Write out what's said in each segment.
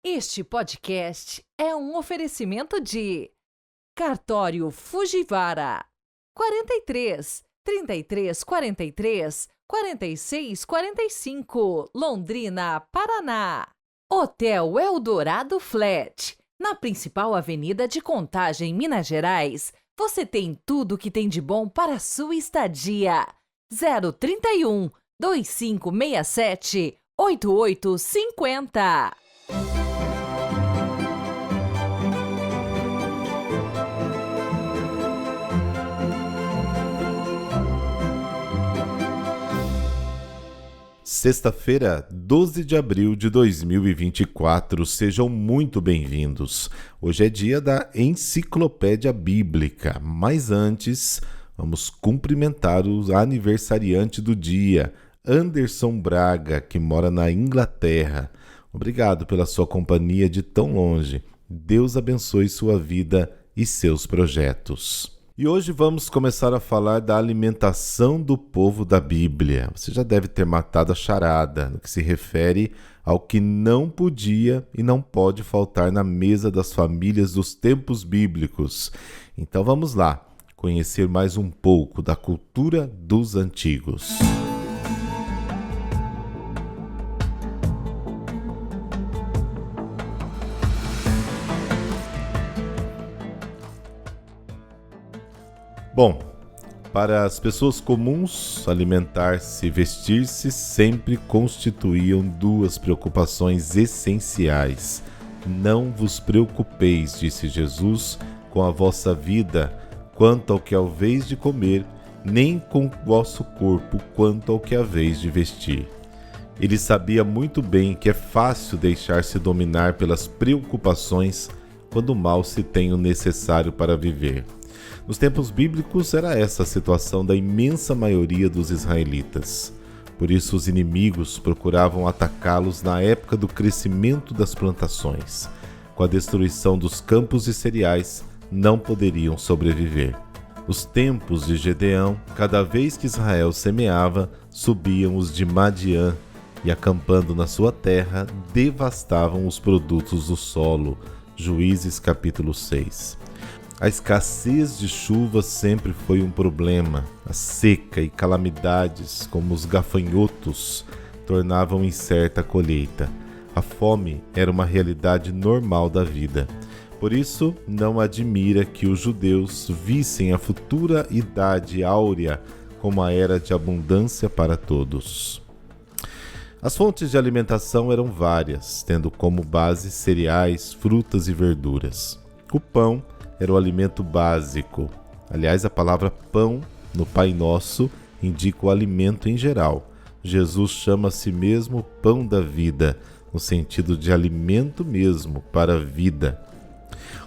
Este podcast é um oferecimento de Cartório Fujiwara 43 33 43 46 45, Londrina, Paraná. Hotel Eldorado Flat, na principal avenida de Contagem, Minas Gerais. Você tem tudo o que tem de bom para a sua estadia. 031 2567 8850. Sexta-feira, 12 de abril de 2024, sejam muito bem-vindos. Hoje é dia da Enciclopédia Bíblica, mas antes, vamos cumprimentar o aniversariante do dia, Anderson Braga, que mora na Inglaterra. Obrigado pela sua companhia de tão longe. Deus abençoe sua vida e seus projetos. E hoje vamos começar a falar da alimentação do povo da Bíblia. Você já deve ter matado a charada no que se refere ao que não podia e não pode faltar na mesa das famílias dos tempos bíblicos. Então vamos lá, conhecer mais um pouco da cultura dos antigos. Bom, para as pessoas comuns, alimentar-se e vestir-se sempre constituíam duas preocupações essenciais. Não vos preocupeis, disse Jesus, com a vossa vida, quanto ao que haveis de comer, nem com o vosso corpo, quanto ao que haveis de vestir. Ele sabia muito bem que é fácil deixar-se dominar pelas preocupações quando mal se tem o necessário para viver. Nos tempos bíblicos era essa a situação da imensa maioria dos israelitas. Por isso os inimigos procuravam atacá-los na época do crescimento das plantações. Com a destruição dos campos de cereais, não poderiam sobreviver. Nos tempos de Gedeão, cada vez que Israel semeava, subiam os de Madiã e, acampando na sua terra, devastavam os produtos do solo. Juízes capítulo 6. A escassez de chuva sempre foi um problema. A seca e calamidades, como os gafanhotos, tornavam incerta a colheita. A fome era uma realidade normal da vida. Por isso, não admira que os judeus vissem a futura Idade Áurea como a era de abundância para todos. As fontes de alimentação eram várias, tendo como base cereais, frutas e verduras. O pão era o alimento básico. Aliás, a palavra pão no Pai Nosso indica o alimento em geral. Jesus chama a si mesmo pão da vida, no sentido de alimento mesmo para a vida.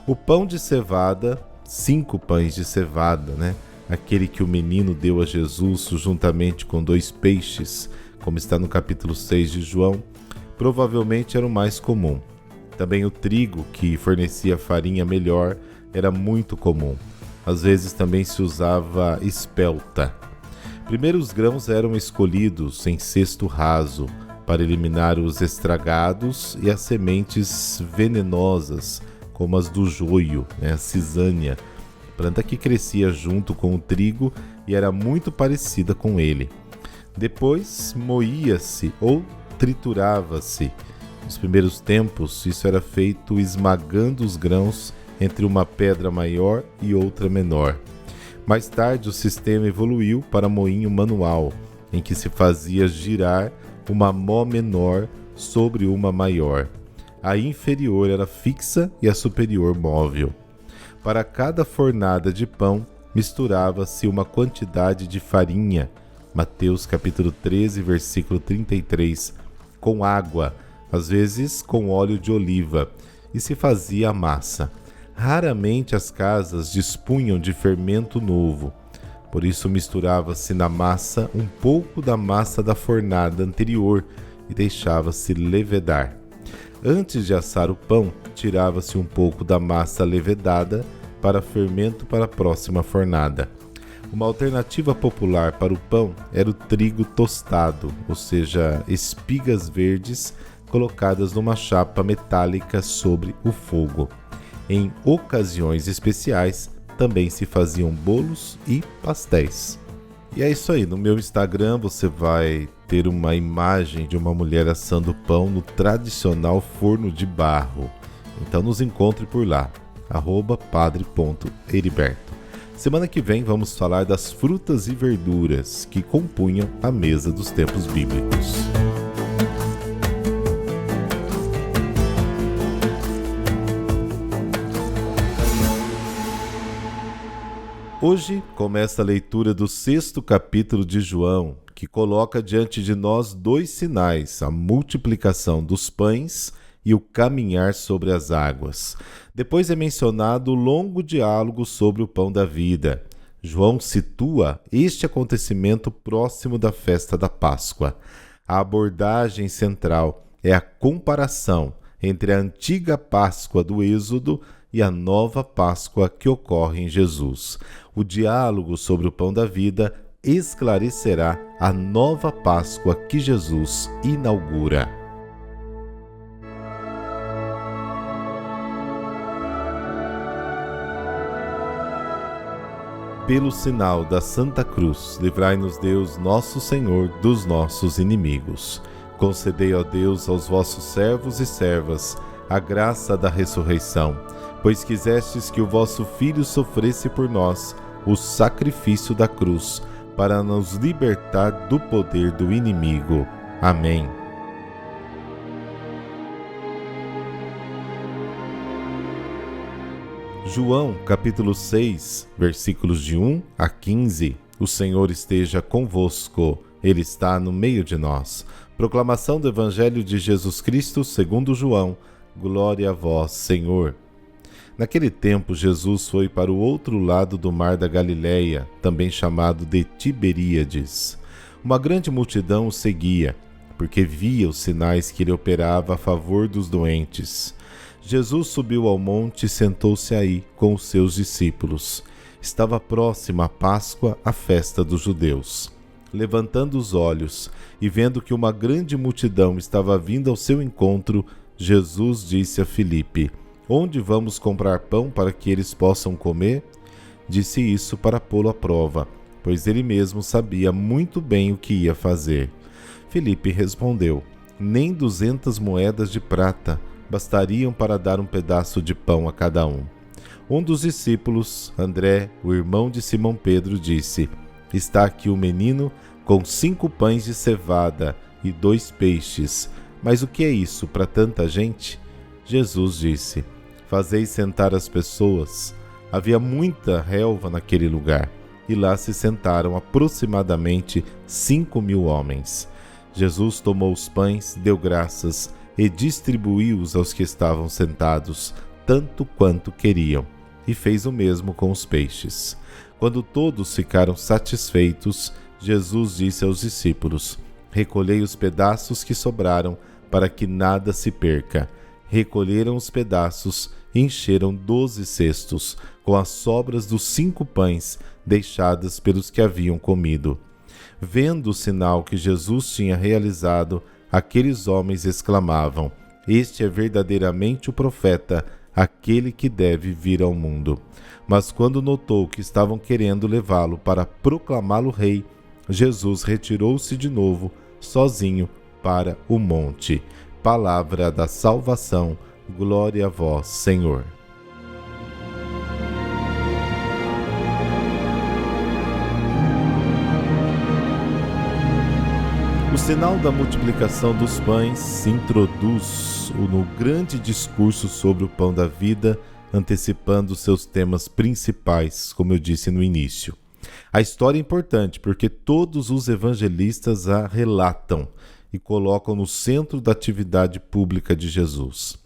O pão de cevada, 5 pães de cevada, aquele que o menino deu a Jesus juntamente com 2 peixes, como está no capítulo 6 de João, provavelmente era o mais comum. Também o trigo, que fornecia farinha melhor, era muito comum. Às vezes também se usava espelta. Primeiro os grãos eram escolhidos em cesto raso para eliminar os estragados e as sementes venenosas, como as do joio, a cisânia, planta que crescia junto com o trigo e era muito parecida com ele. Depois moía-se ou triturava-se. Nos primeiros tempos isso era feito esmagando os grãos entre uma pedra maior e outra menor. Mais tarde o sistema evoluiu para moinho manual, em que se fazia girar uma mó menor sobre uma maior. A inferior era fixa e a superior móvel. Para cada fornada de pão, misturava-se uma quantidade de farinha, Mateus capítulo 13, versículo 33, com água, às vezes com óleo de oliva, e se fazia a massa. Raramente as casas dispunham de fermento novo, por isso misturava-se na massa um pouco da massa da fornada anterior e deixava-se levedar. Antes de assar o pão, tirava-se um pouco da massa levedada para fermento para a próxima fornada. Uma alternativa popular para o pão era o trigo tostado, ou seja, espigas verdes colocadas numa chapa metálica sobre o fogo. Em ocasiões especiais, também se faziam bolos e pastéis. E é isso aí, no meu Instagram você vai ter uma imagem de uma mulher assando pão no tradicional forno de barro. Então nos encontre por lá, @padre.heriberto. Semana que vem vamos falar das frutas e verduras que compunham a mesa dos tempos bíblicos. Hoje começa a leitura do 6º capítulo de João, que coloca diante de nós 2 sinais, a multiplicação dos pães e o caminhar sobre as águas. Depois é mencionado o longo diálogo sobre o pão da vida. João situa este acontecimento próximo da festa da Páscoa. A abordagem central é a comparação entre a antiga Páscoa do Êxodo e a nova Páscoa que ocorre em Jesus. O diálogo sobre o pão da vida esclarecerá a nova Páscoa que Jesus inaugura. Pelo sinal da Santa Cruz, livrai-nos Deus, nosso Senhor, dos nossos inimigos. Concedei, ó Deus, aos vossos servos e servas a graça da ressurreição, pois quisestes que o vosso Filho sofresse por nós o sacrifício da cruz, para nos libertar do poder do inimigo. Amém. João, capítulo 6, versículos de 1 a 15. O Senhor esteja convosco, Ele está no meio de nós. Proclamação do Evangelho de Jesus Cristo segundo João. Glória a vós, Senhor. Naquele tempo, Jesus foi para o outro lado do mar da Galileia, também chamado de Tiberíades. Uma grande multidão o seguia, porque via os sinais que ele operava a favor dos doentes. Jesus subiu ao monte e sentou-se aí com os seus discípulos. Estava próxima a Páscoa, a festa dos judeus. Levantando os olhos e vendo que uma grande multidão estava vindo ao seu encontro, Jesus disse a Filipe: Onde vamos comprar pão para que eles possam comer? Disse isso para pô-lo à prova, pois ele mesmo sabia muito bem o que ia fazer. Filipe respondeu: Nem 200 moedas de prata bastariam para dar um pedaço de pão a cada um. Um dos discípulos, André, o irmão de Simão Pedro, disse: Está aqui o menino com 5 pães de cevada e 2 peixes. Mas o que é isso para tanta gente? Jesus disse: Fazeis sentar as pessoas. Havia muita relva naquele lugar, e lá se sentaram aproximadamente 5.000 homens. Jesus tomou os pães, deu graças e distribuiu-os aos que estavam sentados, tanto quanto queriam, e fez o mesmo com os peixes. Quando todos ficaram satisfeitos, Jesus disse aos discípulos: Recolhei os pedaços que sobraram, para que nada se perca. Recolheram os pedaços e encheram 12 cestos, com as sobras dos 5 pães deixadas pelos que haviam comido. Vendo o sinal que Jesus tinha realizado, aqueles homens exclamavam: Este é verdadeiramente o profeta, aquele que deve vir ao mundo. Mas quando notou que estavam querendo levá-lo para proclamá-lo rei, Jesus retirou-se de novo, sozinho, para o monte. Palavra da salvação, glória a vós, Senhor. O sinal da multiplicação dos pães se introduz no grande discurso sobre o pão da vida, antecipando seus temas principais, como eu disse no início. A história é importante porque todos os evangelistas a relatam e colocam no centro da atividade pública de Jesus.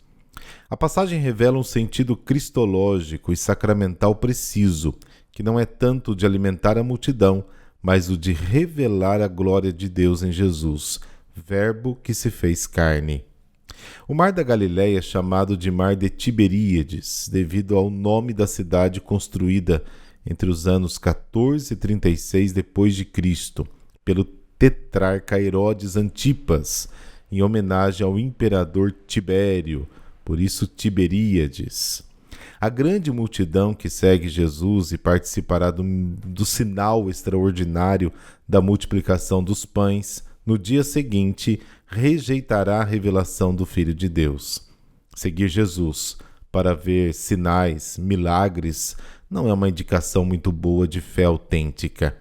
A passagem revela um sentido cristológico e sacramental preciso, que não é tanto de alimentar a multidão, mas o de revelar a glória de Deus em Jesus, Verbo que se fez carne. O Mar da Galileia é chamado de Mar de Tiberíades, devido ao nome da cidade construída entre os anos 14 e 36 d.C., pelo tetrarca Herodes Antipas, em homenagem ao imperador Tibério, por isso Tiberíades. A grande multidão que segue Jesus e participará do sinal extraordinário da multiplicação dos pães, no dia seguinte, rejeitará a revelação do Filho de Deus. Seguir Jesus para ver sinais, milagres, não é uma indicação muito boa de fé autêntica.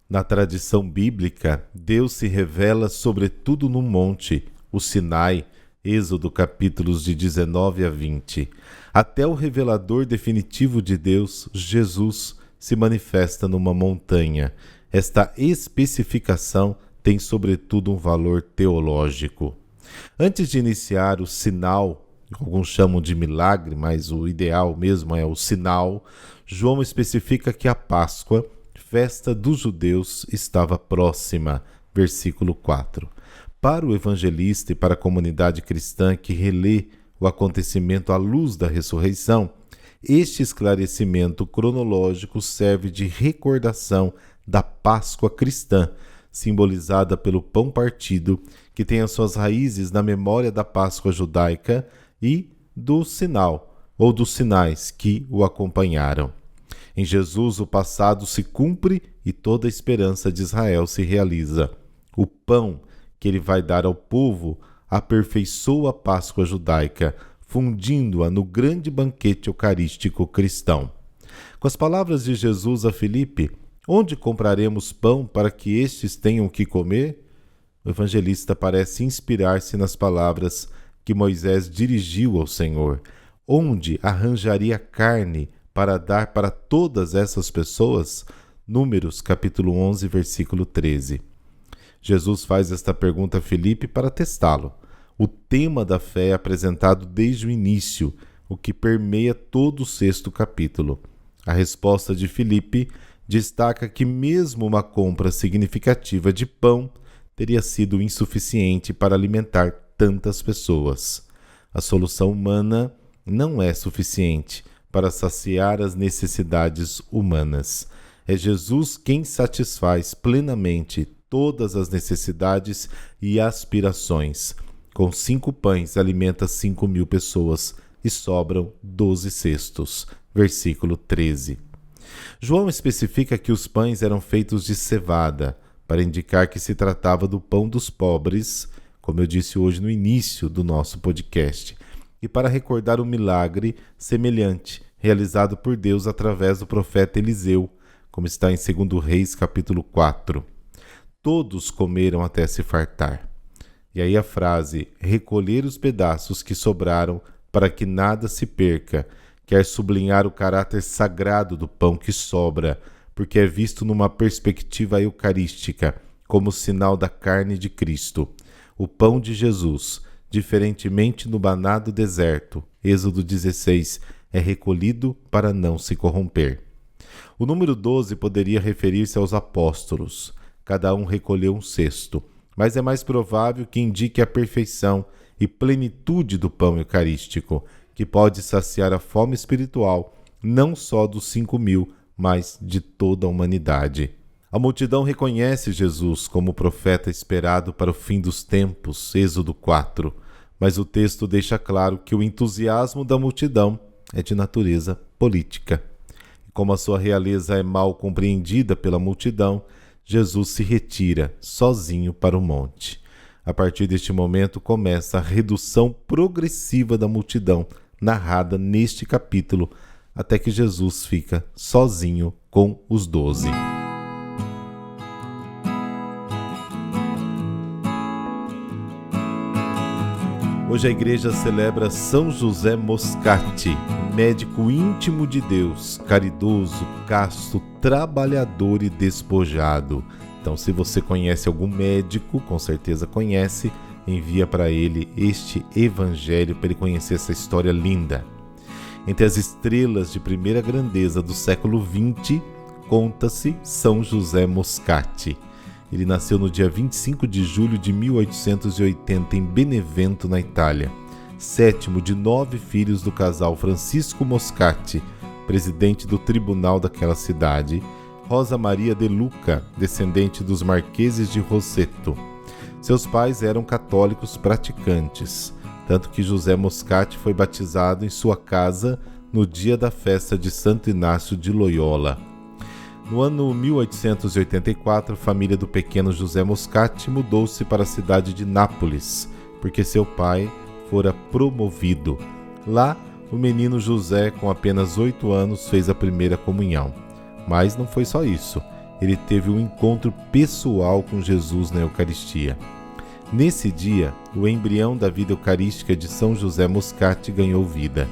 Na tradição bíblica, Deus se revela sobretudo no monte, o Sinai, Êxodo capítulos de 19 a 20. Até o revelador definitivo de Deus, Jesus, se manifesta numa montanha. Esta especificação tem sobretudo um valor teológico. Antes de iniciar o sinal, alguns chamam de milagre, mas o ideal mesmo é o sinal, João especifica que a Páscoa, festa dos judeus, estava próxima. Versículo 4. Para o evangelista e para a comunidade cristã que relê o acontecimento à luz da ressurreição, este esclarecimento cronológico serve de recordação da Páscoa cristã, simbolizada pelo pão partido, que tem as suas raízes na memória da Páscoa judaica e do sinal, ou dos sinais que o acompanharam. Em Jesus, o passado se cumpre e toda a esperança de Israel se realiza. O pão que ele vai dar ao povo aperfeiçoa a Páscoa judaica, fundindo-a no grande banquete eucarístico cristão. Com as palavras de Jesus a Filipe, onde compraremos pão para que estes tenham o que comer? O evangelista parece inspirar-se nas palavras que Moisés dirigiu ao Senhor. Onde arranjaria carne para dar para todas essas pessoas? Números capítulo 11, versículo 13. Jesus faz esta pergunta a Filipe para testá-lo. O tema da fé é apresentado desde o início, o que permeia todo o 6º capítulo. A resposta de Filipe destaca que mesmo uma compra significativa de pão teria sido insuficiente para alimentar tantas pessoas. A solução humana não é suficiente para saciar as necessidades humanas. É Jesus quem satisfaz plenamente todas as necessidades e aspirações. Com 5 pães alimenta 5.000 pessoas e sobram 12 cestos. Versículo 13. João especifica que os pães eram feitos de cevada, para indicar que se tratava do pão dos pobres, como eu disse hoje no início do nosso podcast, e para recordar um milagre semelhante, realizado por Deus através do profeta Eliseu, como está em 2 Reis, capítulo 4. Todos comeram até se fartar. E aí a frase, recolher os pedaços que sobraram para que nada se perca, quer sublinhar o caráter sagrado do pão que sobra, porque é visto numa perspectiva eucarística, como sinal da carne de Cristo. O pão de Jesus, diferentemente no maná do deserto, Êxodo 16, é recolhido para não se corromper. O número 12 poderia referir-se aos apóstolos. Cada um recolheu um cesto, mas é mais provável que indique a perfeição e plenitude do pão eucarístico, que pode saciar a fome espiritual, não só dos 5.000, mas de toda a humanidade. A multidão reconhece Jesus como profeta esperado para o fim dos tempos, Êxodo 4, mas o texto deixa claro que o entusiasmo da multidão é de natureza política. E como a sua realeza é mal compreendida pela multidão, Jesus se retira sozinho para o monte. A partir deste momento começa a redução progressiva da multidão, narrada neste capítulo, até que Jesus fica sozinho com os 12. Hoje a igreja celebra São José Moscati, médico íntimo de Deus, caridoso, casto, trabalhador e despojado. Então, se você conhece algum médico, com certeza conhece, envia para ele este evangelho para ele conhecer essa história linda. Entre as estrelas de primeira grandeza do século XX, conta-se São José Moscati. Ele nasceu no dia 25 de julho de 1880 em Benevento, na Itália. 7º de 9 filhos do casal Francisco Moscati, presidente do tribunal daquela cidade, Rosa Maria de Luca, descendente dos marqueses de Rosseto. Seus pais eram católicos praticantes, tanto que José Moscati foi batizado em sua casa no dia da festa de Santo Inácio de Loyola. No ano 1884, a família do pequeno José Moscati mudou-se para a cidade de Nápoles, porque seu pai fora promovido. Lá, o menino José, com apenas 8 anos, fez a primeira comunhão. Mas não foi só isso. Ele teve um encontro pessoal com Jesus na Eucaristia. Nesse dia, o embrião da vida eucarística de São José Moscati ganhou vida.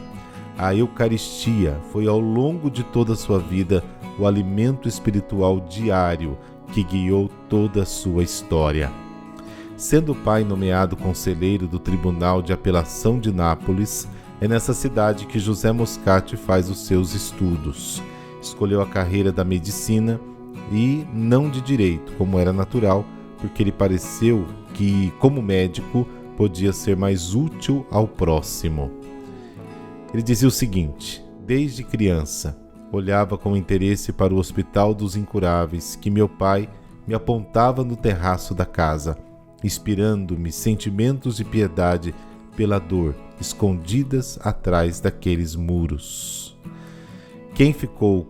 A Eucaristia foi, ao longo de toda a sua vida, o alimento espiritual diário que guiou toda a sua história. Sendo o pai nomeado conselheiro do Tribunal de Apelação de Nápoles, é nessa cidade que José Moscati faz os seus estudos. Escolheu a carreira da medicina e não de direito, como era natural, porque lhe pareceu que, como médico, podia ser mais útil ao próximo. Ele dizia o seguinte: desde criança, olhava com interesse para o Hospital dos Incuráveis que meu pai me apontava no terraço da casa, inspirando-me sentimentos de piedade pela dor escondidas atrás daqueles muros. Quem ficou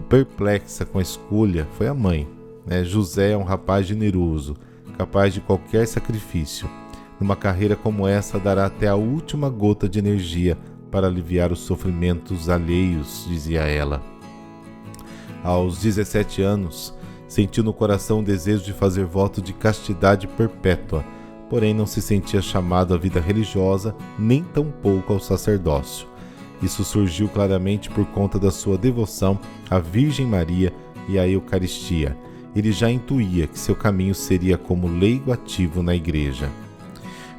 perplexa com a escolha foi a mãe. José é um rapaz generoso, capaz de qualquer sacrifício. Numa carreira como essa, dará até a última gota de energia para aliviar os sofrimentos alheios, dizia ela. Aos 17 anos, sentiu no coração o desejo de fazer voto de castidade perpétua, porém não se sentia chamado à vida religiosa, nem tampouco ao sacerdócio. Isso surgiu claramente por conta da sua devoção à Virgem Maria e à Eucaristia. Ele já intuía que seu caminho seria como leigo ativo na igreja.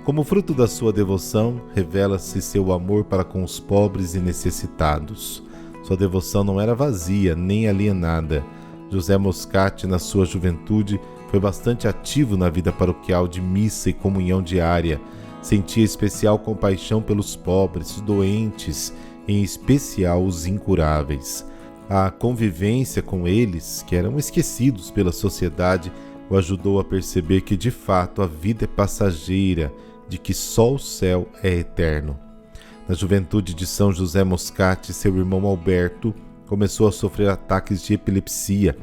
Como fruto da sua devoção, revela-se seu amor para com os pobres e necessitados. Sua devoção não era vazia nem alienada. José Moscati, na sua juventude, foi bastante ativo na vida paroquial de missa e comunhão diária. Sentia especial compaixão pelos pobres, doentes, em especial os incuráveis. A convivência com eles, que eram esquecidos pela sociedade, o ajudou a perceber que de fato a vida é passageira, de que só o céu é eterno. Na juventude de São José Moscati, seu irmão Alberto começou a sofrer ataques de epilepsia.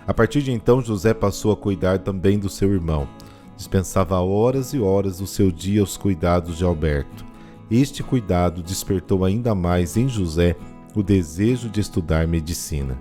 A partir de então, José passou a cuidar também do seu irmão. Dispensava horas e horas do seu dia aos cuidados de Alberto. Este cuidado despertou ainda mais em José o desejo de estudar medicina.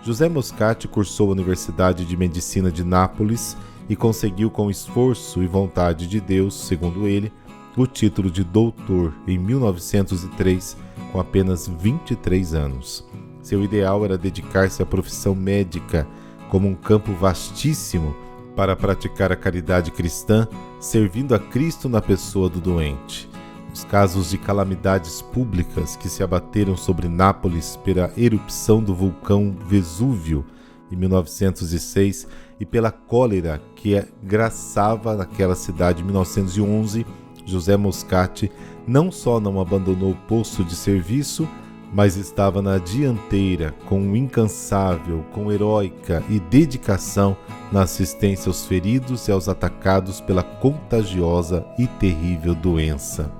José Moscati cursou a Universidade de Medicina de Nápoles e conseguiu, com esforço e vontade de Deus, segundo ele, o título de doutor em 1903, com apenas 23 anos. Seu ideal era dedicar-se à profissão médica como um campo vastíssimo para praticar a caridade cristã, servindo a Cristo na pessoa do doente. Os casos de calamidades públicas que se abateram sobre Nápoles pela erupção do vulcão Vesúvio em 1906 e pela cólera que graçava naquela cidade em 1911, José Moscati não só não abandonou o posto de serviço, mas estava na dianteira, com incansável, com heróica e dedicação na assistência aos feridos e aos atacados pela contagiosa e terrível doença.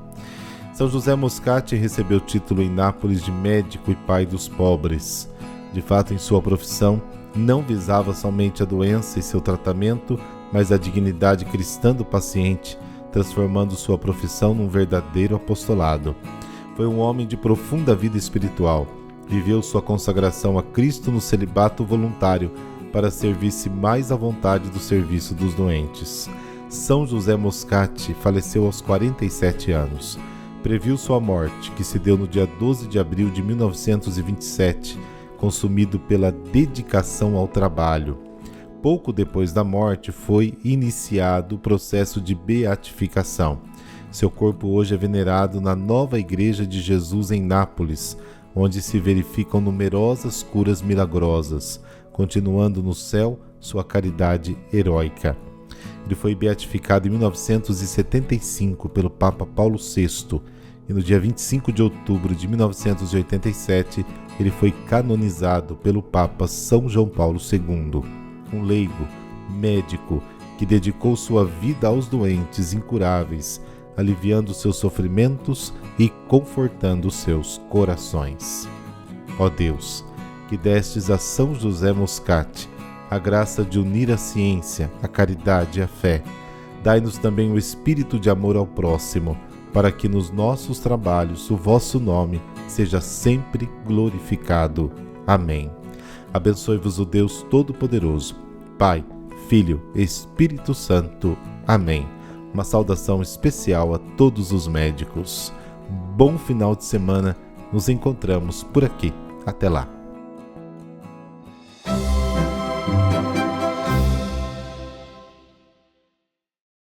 São José Moscati recebeu o título em Nápoles de médico e pai dos pobres. De fato, em sua profissão, não visava somente a doença e seu tratamento, mas a dignidade cristã do paciente, transformando sua profissão num verdadeiro apostolado. Foi um homem de profunda vida espiritual. Viveu sua consagração a Cristo no celibato voluntário para servir-se mais à vontade do serviço dos doentes. São José Moscati faleceu aos 47 anos. Previu sua morte, que se deu no dia 12 de abril de 1927, consumido pela dedicação ao trabalho. Pouco depois da morte foi iniciado o processo de beatificação. Seu corpo hoje é venerado na nova Igreja de Jesus em Nápoles, onde se verificam numerosas curas milagrosas, continuando no céu sua caridade heróica. Ele foi beatificado em 1975 pelo Papa Paulo VI e no dia 25 de outubro de 1987 ele foi canonizado pelo Papa São João Paulo II, um leigo, médico, que que dedicou sua vida aos doentes incuráveis, aliviando seus sofrimentos e confortando seus corações. Ó Deus, que destes a São José Moscati a graça de unir a ciência, a caridade e a fé, dai-nos também o espírito de amor ao próximo, para que nos nossos trabalhos o vosso nome seja sempre glorificado. Amém. Abençoe-vos o Deus Todo-Poderoso, Pai, Filho, Espírito Santo. Amém. Uma saudação especial a todos os médicos. Bom final de semana. Nos encontramos por aqui. Até lá.